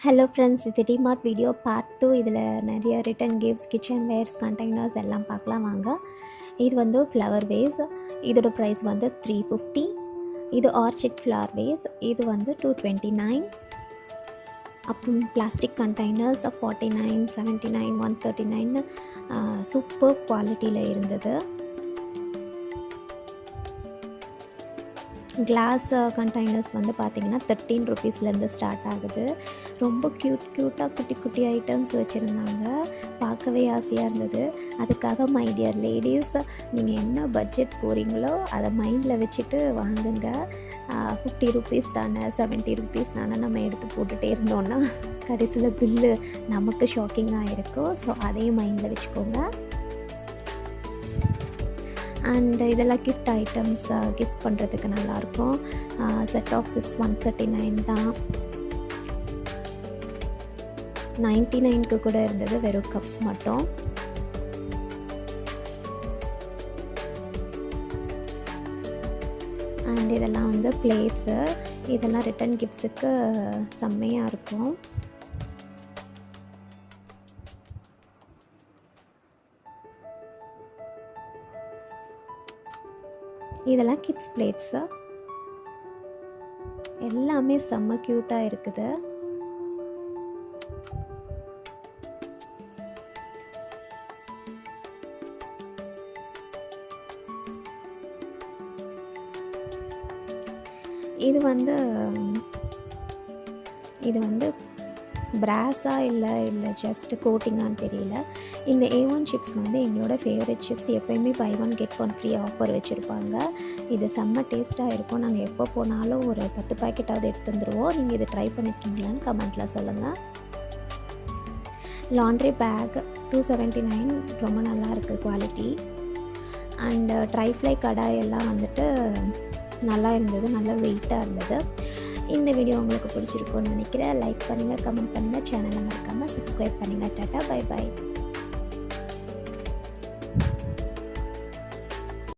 Hello friends, இது DMart video part 2. இதில் நிறைய return gifts, kitchen wares, containers எல்லாம் பார்க்கலாம் வாங்க. இது வந்து ஃப்ளவர் வேஸ். இதோட ப்ரைஸ் வந்து 350. இது ஆர்ச்சிட் ஃப்ளவர் வேஸ். இது வந்து 229. அப்புறம் பிளாஸ்டிக் கண்டெய்னர்ஸ் 49, 79, 139 சூப்பர் குவாலிட்டியில் இருந்தது. கிளாஸ் கண்டெய்னர்ஸ் வந்து பார்த்திங்கன்னா 13 ருபீஸ்லேருந்து ஸ்டார்ட் ஆகுது. ரொம்ப க்யூட்டாக குட்டி குட்டி ஐட்டம்ஸ் வச்சுருந்தாங்க. பார்க்கவே ஆசையாக இருந்தது. அதுக்காக மை டியர் லேடீஸ், நீங்கள் என்ன பட்ஜெட் போகிறீங்களோ அதை மைண்டில் வச்சுட்டு வாங்குங்க. 50 ருபீஸ் தானே, 70 ருபீஸ் தானே நம்ம எடுத்து போட்டுகிட்டே இருந்தோன்னா கடைசியில் பில்லு நமக்கு ஷாக்கிங்காக இருக்கும். ஸோ அதையும் மைண்டில் வச்சுக்கோங்க. அண்ட் இதெல்லாம் கிஃப்ட் ஐட்டம்ஸ் கிஃப்ட் பண்ணுறதுக்கு நல்லாயிருக்கும். செட் ஆஃப் 6 139 தான். 99க்கு கூட இருந்தது, வெறும் கப்ஸ் மட்டும். அண்ட் இதெல்லாம் வந்து பிளேட்ஸு. இதெல்லாம் ரிட்டன் கிஃப்ட்ஸுக்கு செம்மையாக இருக்கும். இதெல்லாம் கிட்ஸ் பிளேட்ஸு. எல்லாமே செம்ம க்யூட்டாக இருக்குது. இது வந்து பிராஸாக இல்லை ஜஸ்ட் கோட்டிங்கான்னு தெரியல. இந்த A1 சிப்ஸ் வந்து எங்களோட ஃபேவரட் சிப்ஸ். எப்போயுமே பை 1 கெட் 1 ஃப்ரீ ஆஃபர் வச்சுருப்பாங்க. இது செம்ம டேஸ்ட்டாக இருக்கும். நாங்கள் எப்போ போனாலும் ஒரு 10 பேக்கெட்டாவது எடுத்து வந்துடுவோம். நீங்கள் இதை ட்ரை பண்ணியிருக்கீங்களான்னு கமெண்ட்டில் சொல்லுங்கள். லாண்ட்ரி பேக் 279, ரொம்ப நல்லா இருக்குது குவாலிட்டி. அண்டு ட்ரைப்ளை கடாய் எல்லாம் வந்துட்டு நல்லா இருந்தது, நல்லா வெயிட்டாக இருந்தது. இந்த வீடியோ உங்களுக்கு பிடிச்சிருக்குன்னு நினைக்கிறேன். லைக் பண்ணுங்கள், கமெண்ட் பண்ணுங்கள், சேனலை மறக்காமல் சப்ஸ்கிரைப் பண்ணுங்கள். Tata, bye bye.